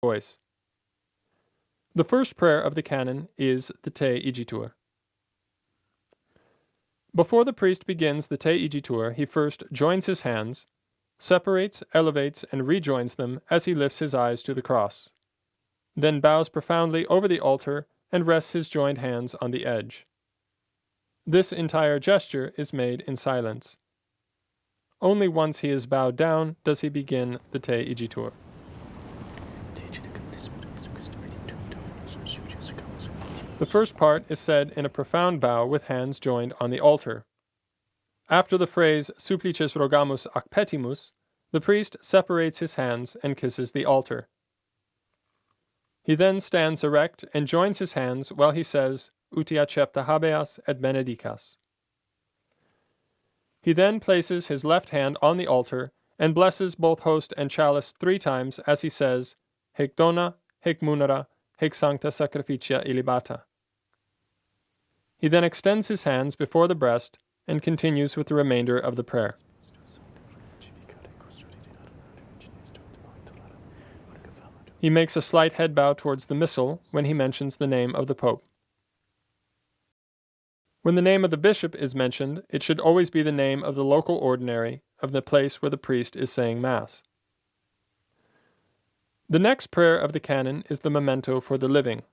voice. The first prayer of the canon is the Te Igitur. Before the priest begins the Te Igitur, he first joins his hands, separates, elevates, and rejoins them as he lifts his eyes to the cross, then bows profoundly over the altar and rests his joined hands on the edge. This entire gesture is made in silence. Only once he is bowed down does he begin the Te Igitur. The first part is said in a profound bow with hands joined on the altar. After the phrase Supplices rogamus ac petimus, the priest separates his hands and kisses the altar. He then stands erect and joins his hands while he says, Uti accepta habeas et benedicas. He then places his left hand on the altar and blesses both host and chalice 3 times as he says, Hic dona, hic munera, hic sancta sacrificia illibata. He then extends his hands before the breast and continues with the remainder of the prayer. He makes a slight head bow towards the missal when he mentions the name of the Pope. When the name of the bishop is mentioned, it should always be the name of the local ordinary of the place where the priest is saying Mass. The next prayer of the canon is the memento for the living.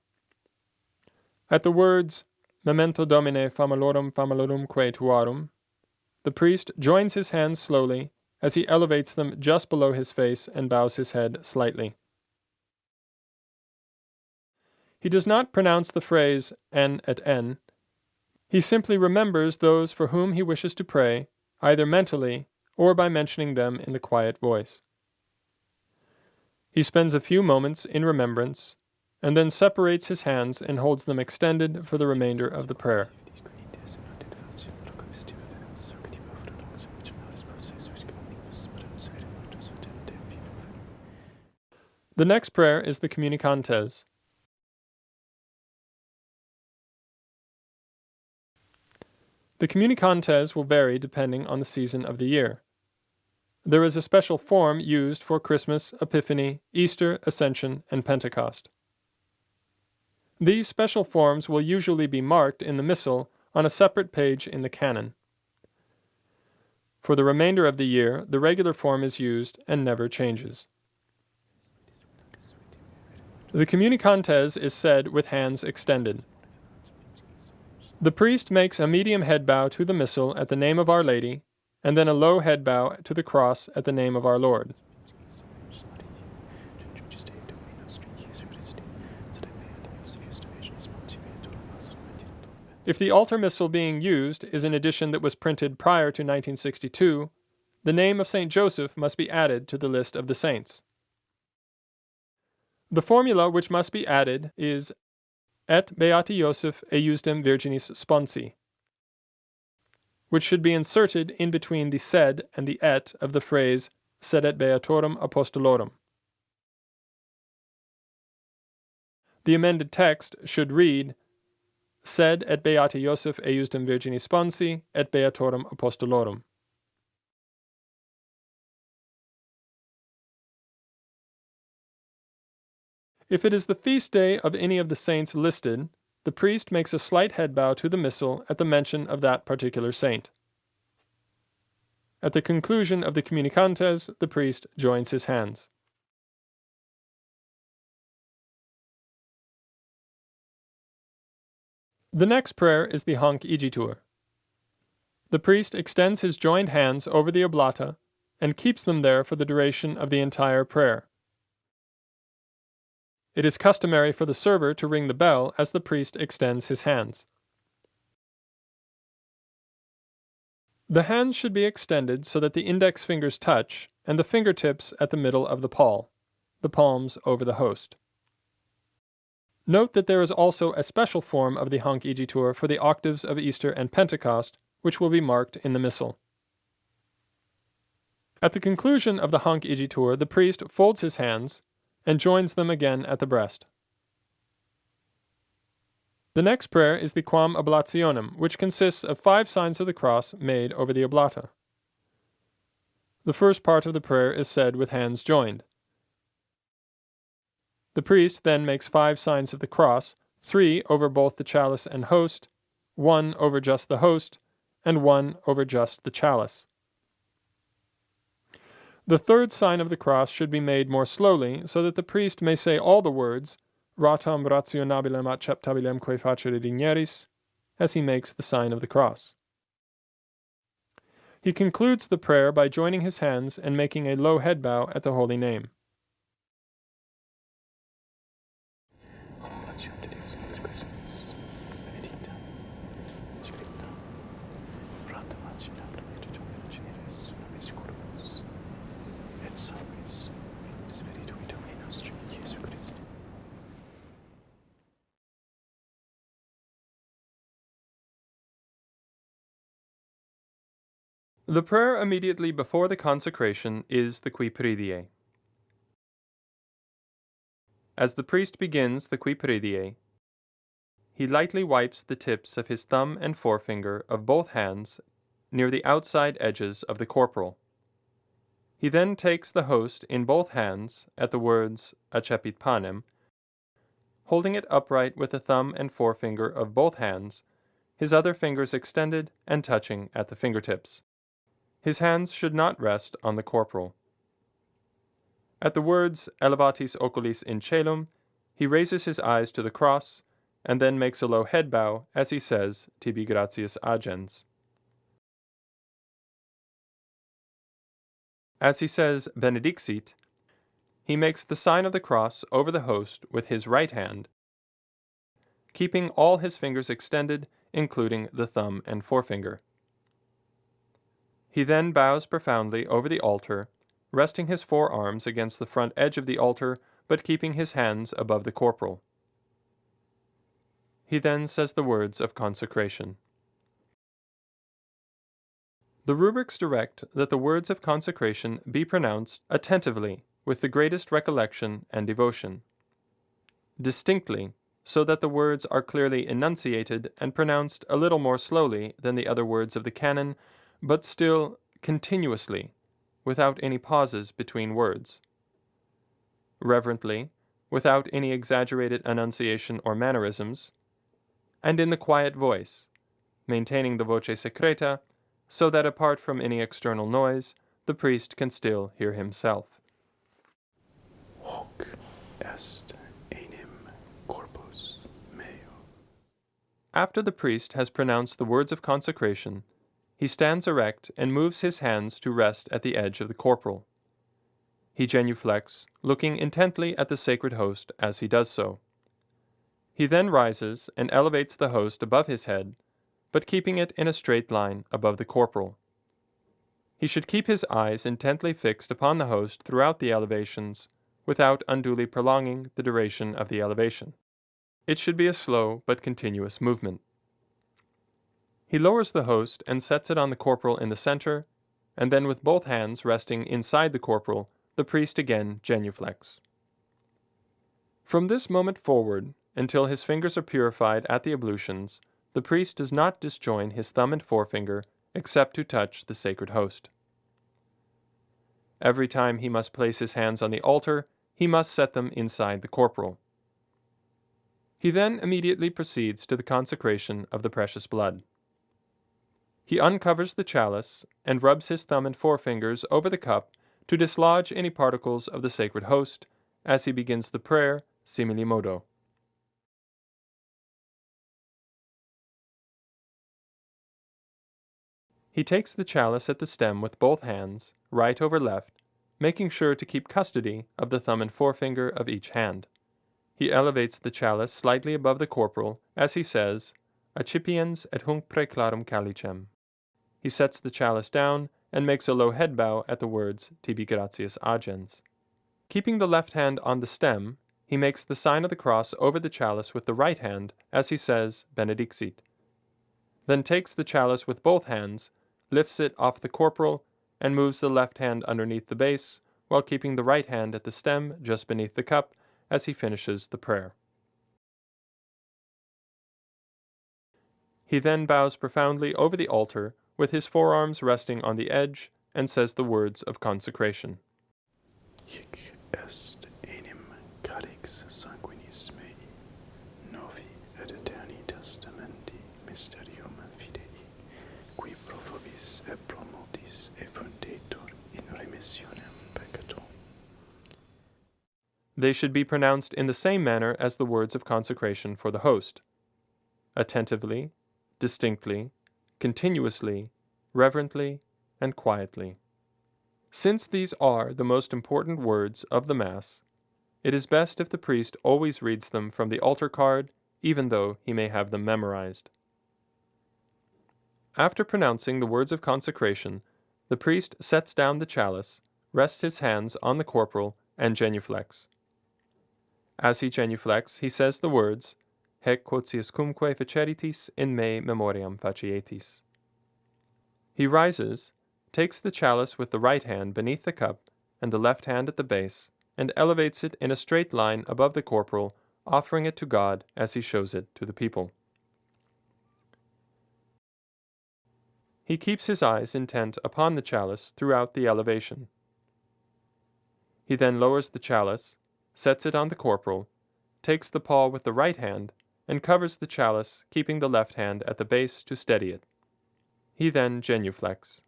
At the words, Memento Domine famalorum tuarum, the priest joins his hands slowly as he elevates them just below his face and bows his head slightly. He does not pronounce the phrase en et en. He simply remembers those for whom he wishes to pray, either mentally or by mentioning them in the quiet voice. He spends a few moments in remembrance, and then separates his hands and holds them extended for the remainder of the prayer. The next prayer is the Communicantes. The Communicantes will vary depending on the season of the year. There is a special form used for Christmas, Epiphany, Easter, Ascension, and Pentecost. These special forms will usually be marked in the Missal on a separate page in the canon. For the remainder of the year, the regular form is used and never changes. The Communicantes is said with hands extended. The priest makes a medium head bow to the Missal at the name of Our Lady, and then a low head bow to the cross at the name of our Lord. If the altar missal being used is an edition that was printed prior to 1962, the name of Saint Joseph must be added to the list of the saints. The formula which must be added is Et beati Joseph eiusdem virginis sponsi, which should be inserted in between the sed and the et of the phrase sed et beatorum apostolorum. The amended text should read Sed et beati Joseph eiusdem virginis sponsi et beatorum apostolorum. If it is the feast day of any of the saints listed, the priest makes a slight head bow to the missal at the mention of that particular saint. At the conclusion of the Communicantes, the priest joins his hands. The next prayer is the Hanc Igitur. The priest extends his joined hands over the oblata and keeps them there for the duration of the entire prayer. It is customary for the server to ring the bell as the priest extends his hands. The hands should be extended so that the index fingers touch and the fingertips at the middle of the palms over the host. Note that there is also a special form of the Hanc Igitur for the octaves of Easter and Pentecost, which will be marked in the Missal. At the conclusion of the Hanc Igitur, the priest folds his hands and joins them again at the breast. The next prayer is the Quam Oblationem, which consists of 5 signs of the cross made over the oblata. The first part of the prayer is said with hands joined. The priest then makes 5 signs of the cross, 3 over both the chalice and host, 1 over just the host, and 1 over just the chalice. The third sign of the cross should be made more slowly, so that the priest may say all the words, Ratam rationabilem acceptabilem quae facere digneris, as he makes the sign of the cross. He concludes the prayer by joining his hands and making a low head bow at the holy name. The prayer immediately before the consecration is the Qui Pridie. As the priest begins the Qui Pridie, he lightly wipes the tips of his thumb and forefinger of both hands near the outside edges of the corporal. He then takes the host in both hands at the words Accepit panem, holding it upright with the thumb and forefinger of both hands, his other fingers extended and touching at the fingertips. His hands should not rest on the corporal. At the words Elevatis oculis in caelum, he raises his eyes to the cross, and then makes a low head bow as he says Tibi gratias agens. As he says Benedixit, he makes the sign of the cross over the host with his right hand, keeping all his fingers extended, including the thumb and forefinger. He then bows profoundly over the altar, resting his forearms against the front edge of the altar, but keeping his hands above the corporal. He then says the words of consecration. The rubrics direct that the words of consecration be pronounced attentively, with the greatest recollection and devotion, distinctly, so that the words are clearly enunciated and pronounced a little more slowly than the other words of the canon, but still continuously, without any pauses between words. Reverently, without any exaggerated enunciation or mannerisms, and in the quiet voice, maintaining the voce secreta, so that apart from any external noise, the priest can still hear himself. Hoc est enim corpus meo. After the priest has pronounced the words of consecration, he stands erect and moves his hands to rest at the edge of the corporal. He genuflects, looking intently at the sacred host as he does so. He then rises and elevates the host above his head, but keeping it in a straight line above the corporal. He should keep his eyes intently fixed upon the host throughout the elevations, without unduly prolonging the duration of the elevation. It should be a slow but continuous movement. He lowers the host and sets it on the corporal in the center, and then with both hands resting inside the corporal, the priest again genuflects. From this moment forward, until his fingers are purified at the ablutions, the priest does not disjoin his thumb and forefinger except to touch the sacred host. Every time he must place his hands on the altar, he must set them inside the corporal. He then immediately proceeds to the consecration of the precious blood. He uncovers the chalice and rubs his thumb and forefingers over the cup to dislodge any particles of the sacred host as he begins the prayer simili modo. He takes the chalice at the stem with both hands, right over left, making sure to keep custody of the thumb and forefinger of each hand. He elevates the chalice slightly above the corporal as he says, Accipiens et hunc praeclarum calicem. He sets the chalice down and makes a low head bow at the words Tibi gratias agens. Keeping the left hand on the stem, he makes the sign of the cross over the chalice with the right hand as he says Benedixit. Then takes the chalice with both hands, lifts it off the corporal, and moves the left hand underneath the base, while keeping the right hand at the stem just beneath the cup as he finishes the prayer. He then bows profoundly over the altar with his forearms resting on the edge and says the words of consecration. Hic est enim calix sanguinis mei, novi et aeterni testamenti mysterium fidei, qui pro vobis et pro multis effundetur in remissionem peccatum. They should be pronounced in the same manner as the words of consecration for the host: attentively, distinctly, continuously, reverently, and quietly. Since these are the most important words of the Mass, it is best if the priest always reads them from the altar card, even though he may have them memorized. After pronouncing the words of consecration, the priest sets down the chalice, rests his hands on the corporal, and genuflects. As he genuflects, he says the words, Hec quotiuscumque faceritis in me memoriam facietis. He rises, takes the chalice with the right hand beneath the cup and the left hand at the base, and elevates it in a straight line above the corporal, offering it to God as he shows it to the people. He keeps his eyes intent upon the chalice throughout the elevation. He then lowers the chalice, sets it on the corporal, takes the paw with the right hand, and covers the chalice, keeping the left hand at the base to steady it. He then genuflects.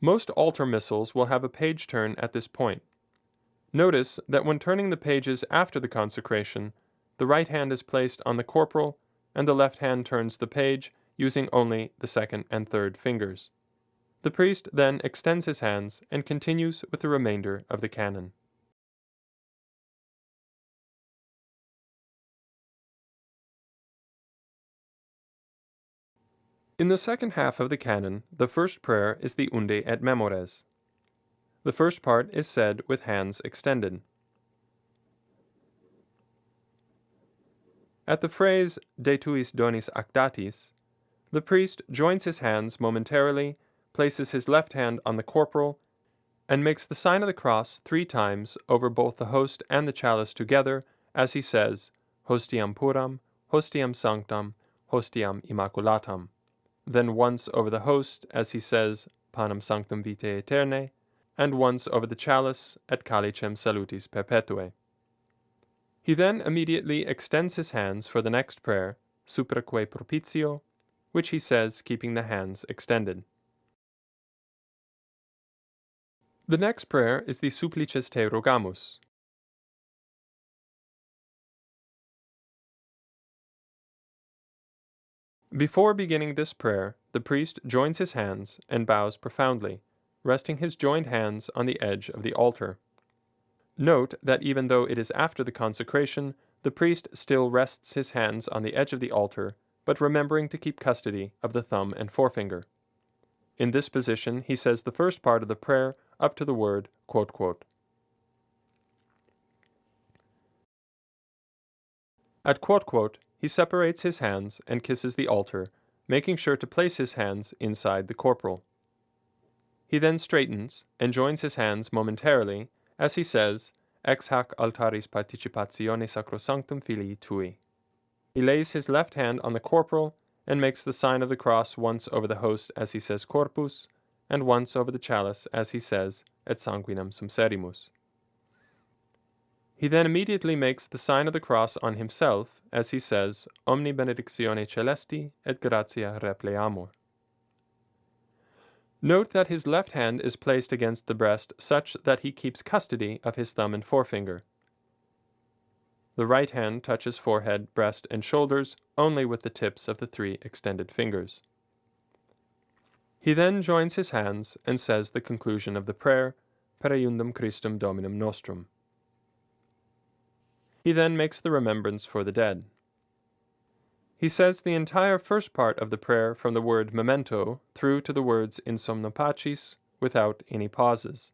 Most altar missals will have a page turn at this point. Notice that when turning the pages after the consecration, the right hand is placed on the corporal, and the left hand turns the page, using only the second and third fingers. The priest then extends his hands and continues with the remainder of the canon. In the second half of the canon, the first prayer is the Unde et Memores. The first part is said with hands extended. At the phrase De tuis donis ac datis, the priest joins his hands momentarily, places his left hand on the corporal, and makes the sign of the cross 3 times over both the host and the chalice together, as he says, Hostiam puram, hostiam sanctam, hostiam immaculatam. Then once over the host, as he says, Panem sanctum vitae aeternae, and once over the chalice, Et calicem salutis perpetue. He then immediately extends his hands for the next prayer, Supraque propitio, which he says keeping the hands extended. The next prayer is the Supplices te rogamus. Before beginning this prayer, the priest joins his hands and bows profoundly, resting his joined hands on the edge of the altar. Note that even though it is after the consecration, the priest still rests his hands on the edge of the altar, but remembering to keep custody of the thumb and forefinger. In this position, he says the first part of the prayer up to the word, quote, quote. At quote, quote, he separates his hands and kisses the altar, making sure to place his hands inside the corporal. He then straightens and joins his hands momentarily, as he says, Ex hac altaris participatione sacrosanctum filii tui. He lays his left hand on the corporal and makes the sign of the cross once over the host as he says corpus, and once over the chalice as he says et sanguinem sumpserimus. He then immediately makes the sign of the cross on himself as he says Omni benedictione celesti et gratia repleamur. Note that his left hand is placed against the breast such that he keeps custody of his thumb and forefinger. The right hand touches forehead, breast, and shoulders only with the tips of the 3 extended fingers. He then joins his hands and says the conclusion of the prayer, Per eiundum Christum Dominum nostrum. He then makes the remembrance for the dead. He says the entire first part of the prayer from the word memento through to the words in somno pacis without any pauses.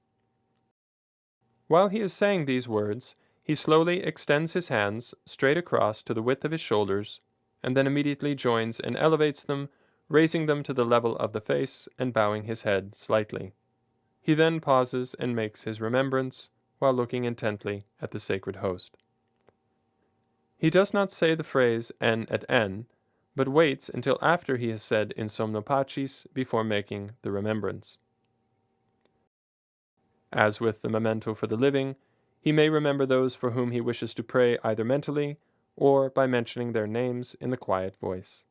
While he is saying these words, he slowly extends his hands straight across to the width of his shoulders, and then immediately joins and elevates them, raising them to the level of the face and bowing his head slightly. He then pauses and makes his remembrance, while looking intently at the sacred host. He does not say the phrase en et en, but waits until after he has said in somno pacis before making the remembrance. As with the memento for the living, He may remember those for whom he wishes to pray either mentally or by mentioning their names in the quiet voice.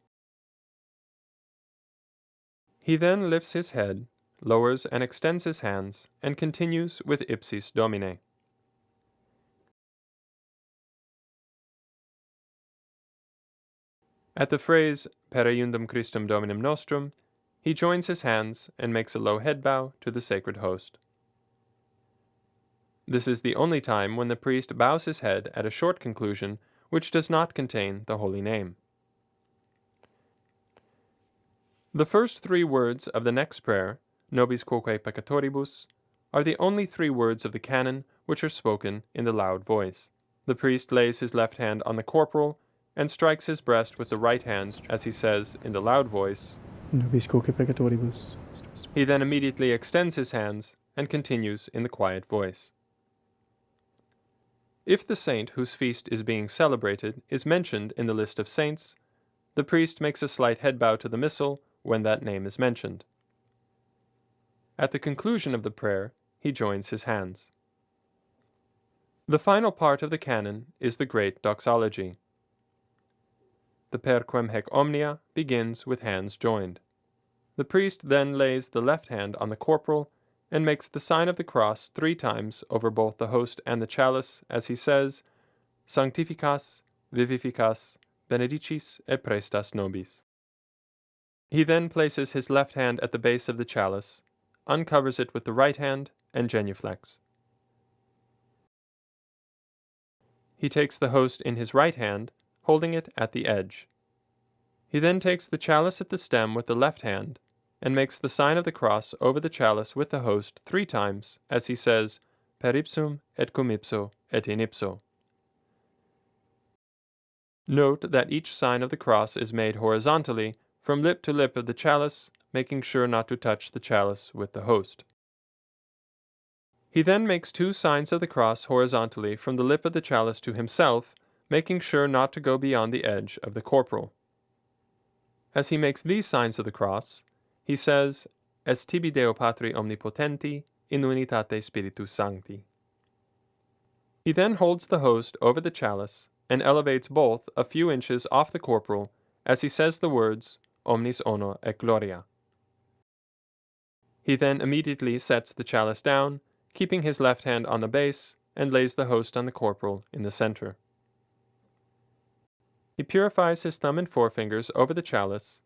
He then lifts his head, lowers and extends his hands, and continues with Ipsis Domine. At the phrase Per eiundum Christum Dominum Nostrum, he joins his hands and makes a low head bow to the sacred host. This is the only time when the priest bows his head at a short conclusion which does not contain the holy name. The first three words of the next prayer, Nobis quoque peccatoribus, are the only three words of the canon which are spoken in the loud voice. The priest lays his left hand on the corporal and strikes his breast with the right hand as he says in the loud voice, Nobis quoque peccatoribus. He then immediately extends his hands and continues in the quiet voice. If the saint whose feast is being celebrated is mentioned in the list of saints, the priest makes a slight head bow to the missal when that name is mentioned. At the conclusion of the prayer, he joins his hands. The final part of the canon is the great doxology. The Per quem haec omnia begins with hands joined. The priest then lays the left hand on the corporal and makes the sign of the cross 3 times over both the host and the chalice as he says, Sanctificas, vivificas, benedicis et prestas nobis. He then places his left hand at the base of the chalice, uncovers it with the right hand, and genuflects. He takes the host in his right hand, holding it at the edge. He then takes the chalice at the stem with the left hand, and makes the sign of the cross over the chalice with the host 3 times, as he says, Per ipsum et cum ipso et in ipso. Note that each sign of the cross is made horizontally from lip to lip of the chalice, making sure not to touch the chalice with the host. He then makes 2 signs of the cross horizontally from the lip of the chalice to himself, making sure not to go beyond the edge of the corporal. As he makes these signs of the cross, he says, Es tibi Deo Patri Omnipotenti, in unitate Spiritus Sancti. He then holds the host over the chalice and elevates both a few inches off the corporal as he says the words, Omnis honor et gloria. He then immediately sets the chalice down, keeping his left hand on the base, and lays the host on the corporal in the center. He purifies his thumb and forefingers over the chalice,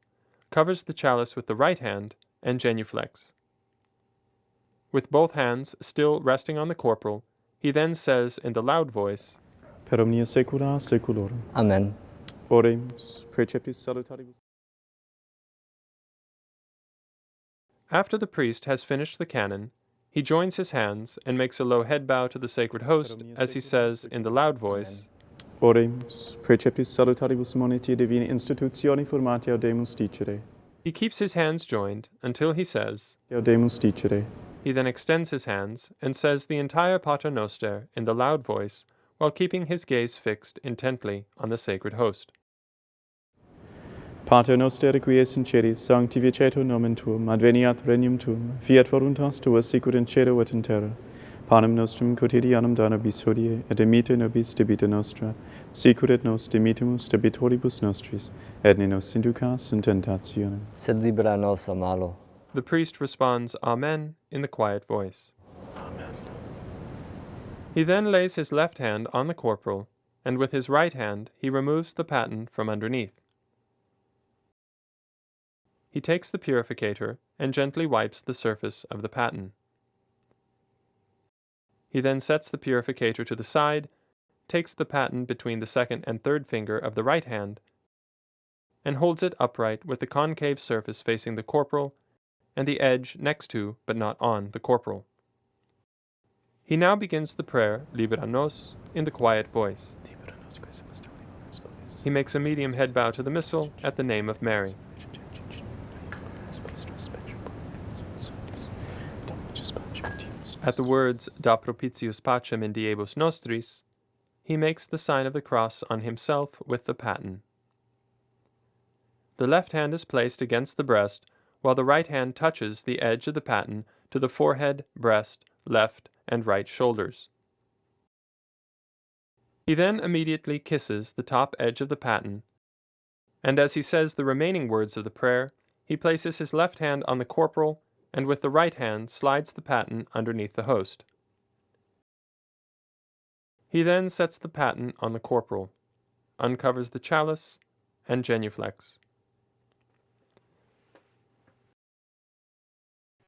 covers the chalice with the right hand, and genuflects. With both hands still resting on the corporal, he then says in the loud voice, Per omnia saecula saeculorum. Amen. Oremus, preceptis salutaribus. After the priest has finished the canon, he joins his hands and makes a low head bow to the sacred host as he says in the loud voice, Oremus, preceptis salutaribus moniti divini institutioni formati audemus dicere. He keeps his hands joined until he says, Audemus dicere. He then extends his hands and says the entire Pater Noster in the loud voice while keeping his gaze fixed intently on the sacred host. Pater noster qui es in celis, sanctificetur nomen tuum, adveniat regnum tuum, fiat voluntas tua sicut in cielo et in terra. Panem nostrum quotidianum da nobis hodie, et dimitte nobis debita nostra, sicut et nos dimittimus debitoribus nostris, et ne nos inducas in tentationem. Sed libera nos a malo. The priest responds Amen in the quiet voice. Amen. He then lays his left hand on the corporal, and with his right hand he removes the paten from underneath. He takes the purificator and gently wipes the surface of the paten. He then sets the purificator to the side, takes the paten between the second and third finger of the right hand, and holds it upright with the concave surface facing the corporal and the edge next to but not on the corporal. He now begins the prayer Libera nos in the quiet voice. He makes a medium head bow to the missal at the name of Mary. At the words Da propitius pacem in diebus nostris, he makes the sign of the cross on himself with the paten. The left hand is placed against the breast, while the right hand touches the edge of the paten to the forehead, breast, left, and right shoulders. He then immediately kisses the top edge of the paten, and as he says the remaining words of the prayer, he places his left hand on the corporal and with the right hand slides the paten underneath the host. He then sets the paten on the corporal, uncovers the chalice, and genuflects.